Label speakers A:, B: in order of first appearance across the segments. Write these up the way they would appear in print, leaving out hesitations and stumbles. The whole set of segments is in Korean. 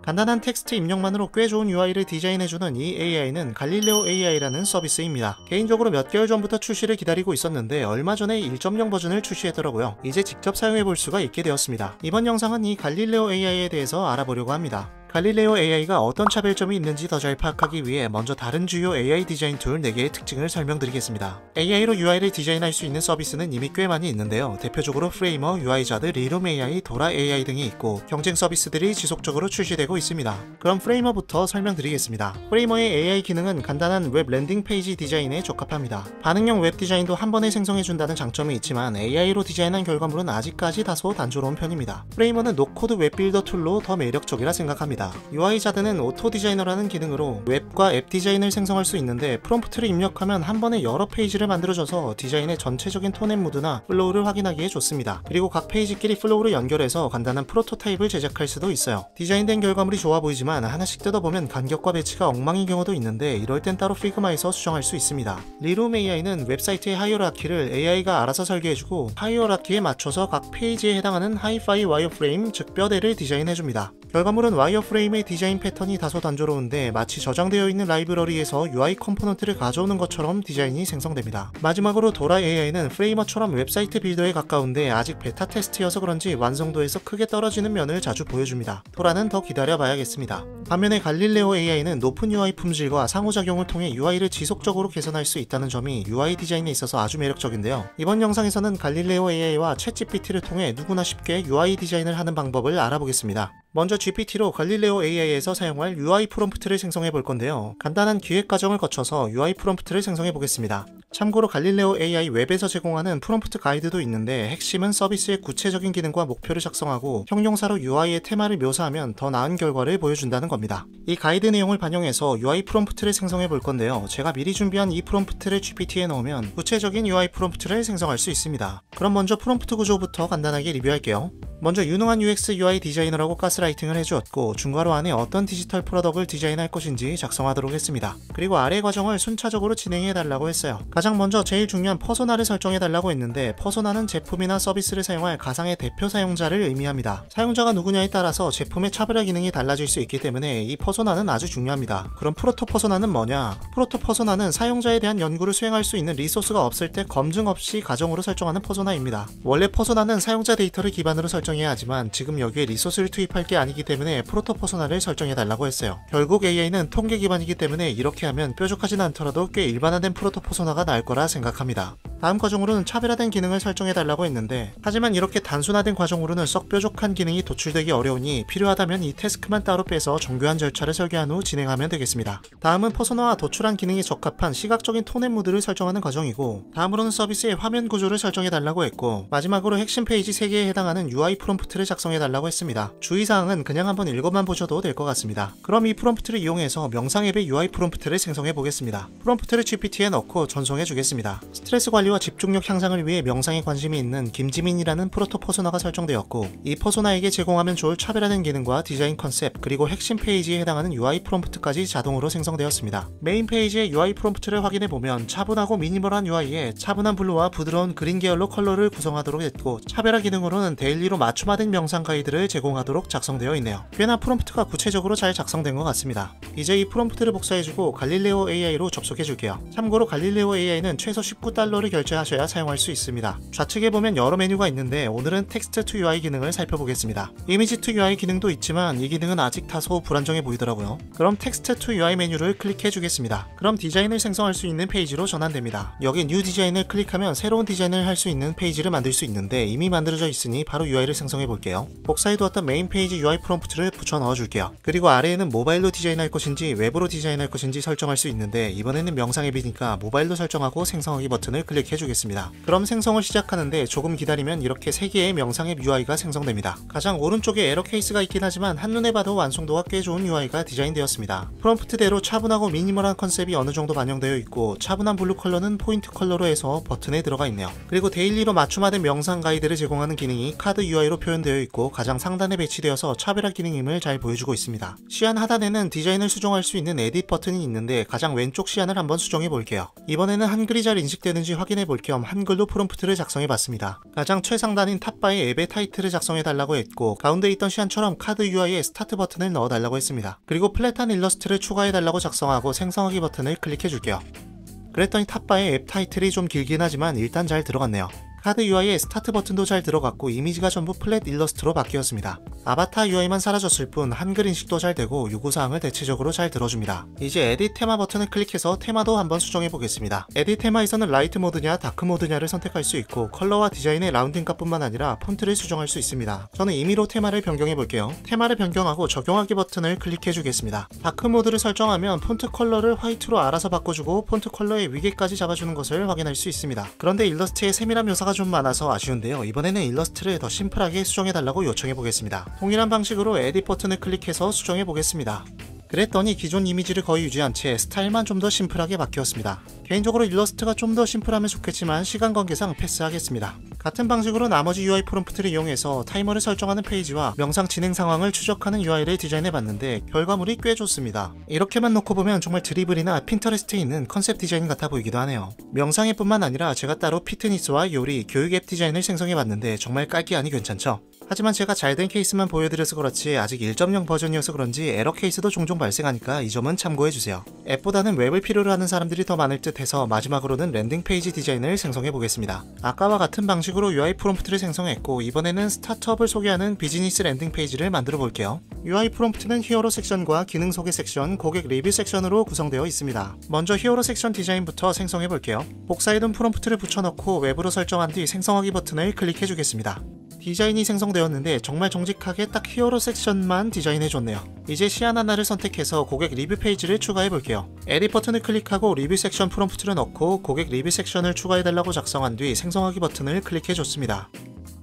A: 간단한 텍스트 입력만으로 꽤 좋은 UI를 디자인해주는 이 AI는 갈릴레오 AI라는 서비스입니다. 개인적으로 몇 개월 전부터 출시를 기다리고 있었는데 얼마 전에 1.0 버전을 출시했더라고요. 이제 직접 사용해볼 수가 있게 되었습니다. 이번 영상은 이 갈릴레오 AI에 대해서 알아보려고 합니다. 갈릴레오 AI가 어떤 차별점이 있는지 더 잘 파악하기 위해 먼저 다른 주요 AI 디자인 툴 4개의 특징을 설명드리겠습니다. AI로 UI를 디자인할 수 있는 서비스는 이미 꽤 많이 있는데요. 대표적으로 프레이머, UI자드, 리룸 AI, 도라 AI 등이 있고 경쟁 서비스들이 지속적으로 출시되고 있습니다. 그럼 프레이머부터 설명드리겠습니다. 프레이머의 AI 기능은 간단한 웹 랜딩 페이지 디자인에 적합합니다. 반응형 웹 디자인도 한 번에 생성해준다는 장점이 있지만 AI로 디자인한 결과물은 아직까지 다소 단조로운 편입니다. 프레이머는 노코드 웹 빌더 툴로 더 매력적이라 생각합니다. UI자드는 오토 디자이너라는 기능으로 웹과 앱 디자인을 생성할 수 있는데 프롬프트를 입력하면 한 번에 여러 페이지를 만들어줘서 디자인의 전체적인 톤 앤 무드나 플로우를 확인하기에 좋습니다. 그리고 각 페이지끼리 플로우를 연결해서 간단한 프로토타입을 제작할 수도 있어요. 디자인된 결과물이 좋아 보이지만 하나씩 뜯어보면 간격과 배치가 엉망인 경우도 있는데 이럴 땐 따로 피그마에서 수정할 수 있습니다. 리룸 AI는 웹사이트의 하이어라키를 AI가 알아서 설계해주고 하이어라키에 맞춰서 각 페이지에 해당하는 하이파이 와이어프레임 즉 뼈대를 디자인해줍니다. 결과물은 와이어프레임의 디자인 패턴이 다소 단조로운데 마치 저장되어 있는 라이브러리에서 UI 컴포넌트를 가져오는 것처럼 디자인이 생성됩니다. 마지막으로 도라 AI는 프레이머처럼 웹사이트 빌더에 가까운데 아직 베타 테스트여서 그런지 완성도에서 크게 떨어지는 면을 자주 보여줍니다. 도라는 더 기다려봐야겠습니다. 반면에 갈릴레오 AI는 높은 UI 품질과 상호작용을 통해 UI를 지속적으로 개선할 수 있다는 점이 UI 디자인에 있어서 아주 매력적인데요. 이번 영상에서는 갈릴레오 AI와 챗GPT를 통해 누구나 쉽게 UI 디자인을 하는 방법을 알아보겠습니다. 먼저 GPT로 갈릴레오 AI에서 사용할 UI 프롬프트를 생성해 볼 건데요. 간단한 기획 과정을 거쳐서 UI 프롬프트를 생성해 보겠습니다. 참고로 갈릴레오 AI 웹에서 제공하는 프롬프트 가이드도 있는데 핵심은 서비스의 구체적인 기능과 목표를 작성하고 형용사로 UI의 테마를 묘사하면 더 나은 결과를 보여준다는 겁니다. 이 가이드 내용을 반영해서 UI 프롬프트를 생성해 볼 건데요. 제가 미리 준비한 이 프롬프트를 GPT에 넣으면 구체적인 UI 프롬프트를 생성할 수 있습니다. 그럼 먼저 프롬프트 구조부터 간단하게 리뷰할게요. 먼저 유능한 UX UI 디자이너라고 가스라이팅을 해주었고 중괄호 안에 어떤 디지털 프로덕트를 디자인할 것인지 작성하도록 했습니다. 그리고 아래 과정을 순차적으로 진행해달라고 했어요. 가장 먼저 제일 중요한 퍼소나를 설정해달라고 했는데 퍼소나는 제품이나 서비스를 사용할 가상의 대표 사용자를 의미합니다. 사용자가 누구냐에 따라서 제품의 차별화 기능이 달라질 수 있기 때문에 이 퍼소나는 아주 중요합니다. 그럼 프로토 퍼소나는 뭐냐? 프로토 퍼소나는 사용자에 대한 연구를 수행할 수 있는 리소스가 없을 때 검증 없이 가정으로 설정하는 퍼소나입니다. 원래 퍼소나는 사용자 데이터를 기반으로 설정해야 하지만 지금 여기에 리소스를 투입할 게 아니기 때문에 프로토 퍼소나를 설정해달라고 했어요. 결국 AI는 통계 기반이기 때문에 이렇게 하면 뾰족하진 않더라도 꽤 일반화된 프로토 퍼소나가 나을 거라 생각합니다. 다음 과정으로는 차별화된 기능을 설정해달라고 했는데 하지만 이렇게 단순화된 과정으로는 썩 뾰족한 기능이 도출되기 어려우니 필요하다면 이 태스크만 따로 빼서 정교한 절차를 설계한 후 진행하면 되겠습니다. 다음은 퍼소나와 도출한 기능이 적합한 시각적인 톤 앤 무드를 설정하는 과정이고 다음으로는 서비스의 화면 구조를 설정해달라고 했고 마지막으로 핵심 페이지 3개에 해당하는 UI 프롬프트를 작성해달라고 했습니다. 주의사항은 그냥 한번 읽어만 보셔도 될 것 같습니다. 그럼 이 프롬프트를 이용해서 명상 앱의 UI 프롬프트를 생성해 보겠습니다. 프롬프트를 GPT에 넣고 전송해 주겠습니다. 스트레스 관리와 집중력 향상을 위해 명상에 관심이 있는 김지민이라는 프로토 퍼소나가 설정되었고 이 퍼소나에게 제공하면 좋을 차별화된 기능과 디자인 컨셉 그리고 핵심 페이지에 해당하는 UI 프롬프트까지 자동으로 생성되었습니다. 메인 페이지의 UI 프롬프트를 확인해보면 차분하고 미니멀한 UI에 차분한 블루와 부드러운 그린 계열로 컬러를 구성하도록 했고 차별화 기능으로는 데일리로 맞춤화된 명상 가이드를 제공하도록 작성되어 있네요. 꽤나 프롬프트가 구체적으로 잘 작성된 것 같습니다. 이제 이 프롬프트를 복사해주고 갈릴레오 AI로 접속해줄게요. 참고로 갈릴레오 AI는 최소 $19를 결제하셔야 사용할 수 있습니다. 좌측에 보면 여러 메뉴가 있는데 오늘은 텍스트 투 UI 기능을 살펴보겠습니다. 이미지 투 UI 기능도 있지만 이 기능은 아직 다소 불안정해 보이더라고요. 그럼 텍스트 투 UI 메뉴를 클릭해주겠습니다. 그럼 디자인을 생성할 수 있는 페이지로 전환됩니다. 여기 뉴 디자인을 클릭하면 새로운 디자인을 할 수 있는 페이지를 만들 수 있는데 이미 만들어져 있으니 바로 UI를 생성해 볼게요. 복사해두었던 메인 페이지 UI 프롬프트를 붙여 넣어줄게요. 그리고 아래에는 모바일로 디자인할 것인지 웹으로 디자인할 것인지 설정할 수 있는데 이번에는 명상 앱이니까 모바일로 설정하고 생성하기 버튼을 클릭해주겠습니다. 그럼 생성을 시작하는데 조금 기다리면 이렇게 3개의 명상 앱 UI가 생성됩니다. 가장 오른쪽에 에러 케이스가 있긴 하지만 한눈에 봐도 완성도가 꽤 좋은 UI가 디자인되었습니다. 프롬프트대로 차분하고 미니멀한 컨셉이 어느 정도 반영되어 있고 차분한 블루 컬러는 포인트 컬러로 해서 버튼에 들어가 있네요. 그리고 데일리로 맞춤화된 명상 가이드를 제공하는 기능이 카드 UI로 표현되어 있고 가장 상단에 배치되어서 차별화 기능임을 잘 보여주고 있습니다. 시안 하단에는 디자인을 수정할 수 있는 에딧 버튼이 있는데 가장 왼쪽 시안을 한번 수정해 볼게요. 이번에는 한글이 잘 인식되는지 확인해 확인해 볼 겸 한글로 프롬프트를 작성해 봤습니다. 가장 최상단인 탑바에 앱의 타이틀을 작성해 달라고 했고, 가운데 있던 시안처럼 카드 UI에 스타트 버튼을 넣어 달라고 했습니다. 그리고 플랫한 일러스트를 추가해 달라고 작성하고 생성하기 버튼을 클릭해 줄게요. 그랬더니 탑바에 앱 타이틀이 좀 길긴 하지만 일단 잘 들어갔네요. 카드 UI에 스타트 버튼도 잘 들어갔고 이미지가 전부 플랫 일러스트로 바뀌었습니다. 아바타 UI만 사라졌을 뿐 한글 인식도 잘 되고 요구사항을 대체적으로 잘 들어줍니다. 이제 에딧 테마 버튼을 클릭해서 테마도 한번 수정해 보겠습니다. 에딧 테마에서는 라이트 모드냐 다크 모드냐를 선택할 수 있고 컬러와 디자인의 라운딩 값뿐만 아니라 폰트를 수정할 수 있습니다. 저는 임의로 테마를 변경해 볼게요. 테마를 변경하고 적용하기 버튼을 클릭해 주겠습니다. 다크 모드를 설정하면 폰트 컬러를 화이트로 알아서 바꿔주고 폰트 컬러의 위계까지 잡아주는 것을 확인할 수 있습니다. 그런데 일러스트에 세밀한 묘사가 좀 많아서 아쉬운데요. 이번에는 일러스트를 더 심플하게 수정해달라고 요청해보겠습니다. 동일한 방식으로 에딧 버튼을 클릭해서 수정해보겠습니다. 그랬더니 기존 이미지를 거의 유지한 채 스타일만 좀 더 심플하게 바뀌었습니다. 개인적으로 일러스트가 좀 더 심플하면 좋겠지만 시간 관계상 패스하겠습니다. 같은 방식으로 나머지 UI 프롬프트를 이용해서 타이머를 설정하는 페이지와 명상 진행 상황을 추적하는 UI를 디자인해봤는데 결과물이 꽤 좋습니다. 이렇게만 놓고 보면 정말 드리블이나 핀터레스트에 있는 컨셉 디자인 같아 보이기도 하네요. 명상 앱뿐만 아니라 제가 따로 피트니스와 요리, 교육 앱 디자인을 생성해봤는데 정말 깔기하니 괜찮죠? 하지만 제가 잘된 케이스만 보여드려서 그렇지 아직 1.0 버전이어서 그런지 에러 케이스도 종종 발생하니까 이 점은 참고해주세요. 앱보다는 웹을 필요로 하는 사람들이 더 많을 듯 해서 마지막으로는 랜딩 페이지 디자인을 생성해보겠습니다. 아까와 같은 방식으로 UI 프롬프트를 생성했고 이번에는 스타트업을 소개하는 비즈니스 랜딩 페이지를 만들어 볼게요. UI 프롬프트는 히어로 섹션과 기능 소개 섹션, 고객 리뷰 섹션으로 구성되어 있습니다. 먼저 히어로 섹션 디자인부터 생성해 볼게요. 복사해둔 프롬프트를 붙여넣고 웹으로 설정한 뒤 생성하기 버튼을 클릭해 주겠습니다. 디자인이 생성되었는데 정말 정직하게 딱 히어로 섹션만 디자인해줬네요. 이제 시안 하나를 선택해서 고객 리뷰 페이지를 추가해 볼게요. 에딧 버튼을 클릭하고 리뷰 섹션 프롬프트를 넣고 고객 리뷰 섹션을 추가해달라고 작성한 뒤 생성하기 버튼을 클릭해줬습니다.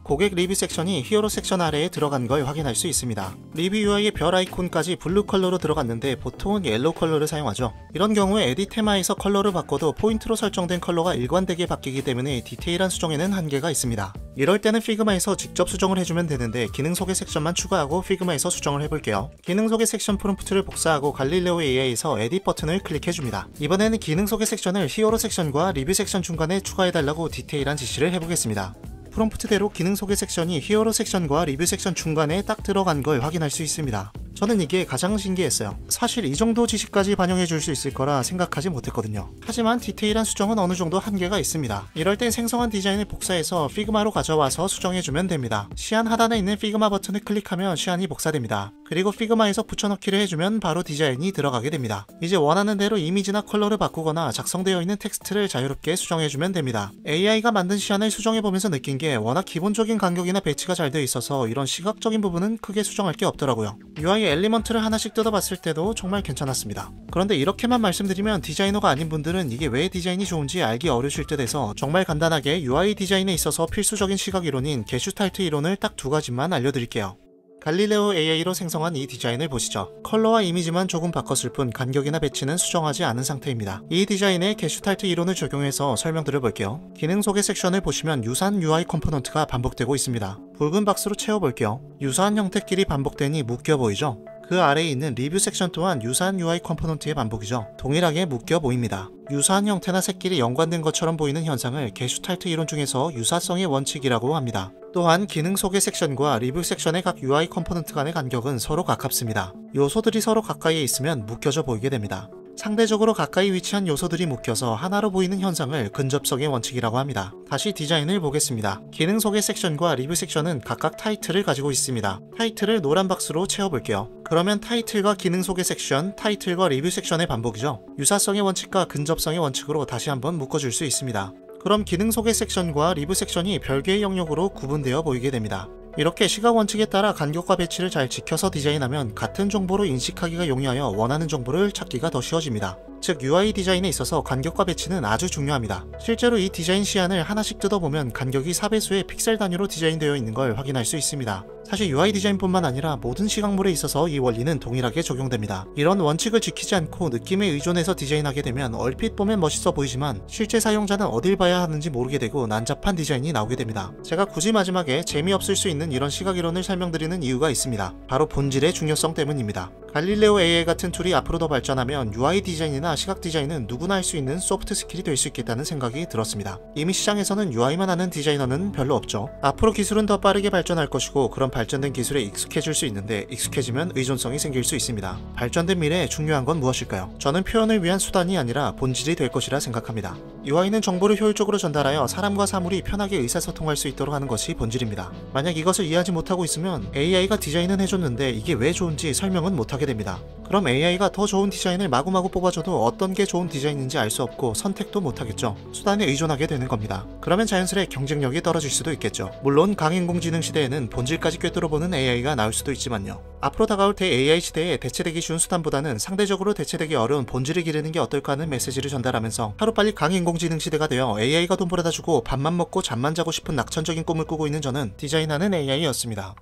A: 고객 리뷰 섹션이 히어로 섹션 아래에 들어간 걸 확인할 수 있습니다. 리뷰 UI의 별 아이콘까지 블루 컬러로 들어갔는데 보통은 옐로우 컬러를 사용하죠. 이런 경우에 에딧 테마에서 컬러를 바꿔도 포인트로 설정된 컬러가 일관되게 바뀌기 때문에 디테일한 수정에는 한계가 있습니다. 이럴 때는 피그마에서 직접 수정을 해주면 되는데 기능 소개 섹션만 추가하고 피그마에서 수정을 해볼게요. 기능 소개 섹션 프롬프트를 복사하고 갈릴레오 AI에서 에딧 버튼을 클릭해줍니다. 이번에는 기능 소개 섹션을 히어로 섹션과 리뷰 섹션 중간에 추가해달라고 디테일한 지시를 해보겠습니다. 프롬프트대로 기능 소개 섹션이 히어로 섹션과 리뷰 섹션 중간에 딱 들어간 걸 확인할 수 있습니다. 저는 이게 가장 신기했어요. 사실 이 정도 지시까지 반영해 줄 수 있을 거라 생각하지 못했거든요. 하지만 디테일한 수정은 어느 정도 한계가 있습니다. 이럴 땐 생성한 디자인을 복사해서 피그마로 가져와서 수정해주면 됩니다. 시안 하단에 있는 피그마 버튼을 클릭하면 시안이 복사됩니다. 그리고 피그마에서 붙여넣기를 해주면 바로 디자인이 들어가게 됩니다. 이제 원하는 대로 이미지나 컬러를 바꾸거나 작성되어 있는 텍스트를 자유롭게 수정해주면 됩니다. AI가 만든 시안을 수정해보면서 느낀 게 워낙 기본적인 간격이나 배치가 잘 되어 있어서 이런 시각적인 부분은 크게 수정할 게 없더라고요. UI 엘리먼트를 하나씩 뜯어봤을 때도 정말 괜찮았습니다. 그런데 이렇게만 말씀드리면 디자이너가 아닌 분들은 이게 왜 디자인이 좋은지 알기 어려우실 듯 해서 정말 간단하게 UI 디자인에 있어서 필수적인 시각 이론인 게슈탈트 이론을 딱 두 가지만 알려드릴게요. 갈릴레오 AI로 생성한 이 디자인을 보시죠. 컬러와 이미지만 조금 바꿨을 뿐 간격이나 배치는 수정하지 않은 상태입니다. 이 디자인에 게슈탈트 이론을 적용해서 설명드려 볼게요. 기능 소개 섹션을 보시면 유사한 UI 컴포넌트가 반복되고 있습니다. 붉은 박스로 채워볼게요. 유사한 형태끼리 반복되니 묶여 보이죠? 그 아래에 있는 리뷰 섹션 또한 유사한 UI 컴포넌트의 반복이죠. 동일하게 묶여 보입니다. 유사한 형태나 색끼리 연관된 것처럼 보이는 현상을 게슈탈트 이론 중에서 유사성의 원칙이라고 합니다. 또한 기능 소개 섹션과 리뷰 섹션의 각 UI 컴포넌트 간의 간격은 서로 가깝습니다. 요소들이 서로 가까이에 있으면 묶여져 보이게 됩니다. 상대적으로 가까이 위치한 요소들이 묶여서 하나로 보이는 현상을 근접성의 원칙이라고 합니다. 다시 디자인을 보겠습니다. 기능 소개 섹션과 리뷰 섹션은 각각 타이틀을 가지고 있습니다. 타이틀을 노란 박스로 채워볼게요. 그러면 타이틀과 기능 소개 섹션, 타이틀과 리뷰 섹션의 반복이죠. 유사성의 원칙과 근접성의 원칙으로 다시 한번 묶어줄 수 있습니다. 그럼 기능 소개 섹션과 리뷰 섹션이 별개의 영역으로 구분되어 보이게 됩니다. 이렇게 시각 원칙에 따라 간격과 배치를 잘 지켜서 디자인하면 같은 정보로 인식하기가 용이하여 원하는 정보를 찾기가 더 쉬워집니다. 즉 UI 디자인에 있어서 간격과 배치는 아주 중요합니다. 실제로 이 디자인 시안을 하나씩 뜯어보면 간격이 4배수의 픽셀 단위로 디자인되어 있는 걸 확인할 수 있습니다. 사실 UI 디자인뿐만 아니라 모든 시각물에 있어서 이 원리는 동일하게 적용됩니다. 이런 원칙을 지키지 않고 느낌에 의존해서 디자인하게 되면 얼핏 보면 멋있어 보이지만 실제 사용자는 어딜 봐야 하는지 모르게 되고 난잡한 디자인이 나오게 됩니다. 제가 굳이 마지막에 재미없을 수 있는 이런 시각이론을 설명드리는 이유가 있습니다. 바로 본질의 중요성 때문입니다. 갈릴레오 AI 같은 툴이 앞으로 더 발전하면 UI 디자인이나 시각 디자인은 누구나 할 수 있는 소프트 스킬이 될 수 있겠다는 생각이 들었습니다. 이미 시장에서는 UI만 하는 디자이너는 별로 없죠. 앞으로 기술은 더 빠르게 발전할 것이고 그런 발전된 기술에 익숙해질 수 있는데 익숙해지면 의존성이 생길 수 있습니다. 발전된 미래에 중요한 건 무엇일까요? 저는 표현을 위한 수단이 아니라 본질이 될 것이라 생각합니다. UI는 정보를 효율적으로 전달하여 사람과 사물이 편하게 의사소통할 수 있도록 하는 것이 본질입니다. 만약 이것을 이해하지 못하고 있으면 AI가 디자인은 해줬는데 이게 왜 좋은지 설명은 못하게 됩니다. 그럼 AI가 더 좋은 디자인을 마구마구 뽑아줘도 어떤 게 좋은 디자인인지 알 수 없고 선택도 못하겠죠. 수단에 의존하게 되는 겁니다. 그러면 자연스레 경쟁력이 떨어질 수도 있겠죠. 물론 강인공지능 시대에는 본질까지 꿰뚫어보는 AI가 나올 수도 있지만요. 앞으로 다가올 AI 시대에 대체되기 쉬운 수단보다는 상대적으로 대체되기 어려운 본질을 기르는 게 어떨까 하는 메시지를 전달하면서 하루빨리 강인공지능 시대가 되어 AI가 돈 벌어다주고 밥만 먹고 잠만 자고 싶은 낙천적인 꿈을 꾸고 있는 저는 디자인하는 AI였습니다.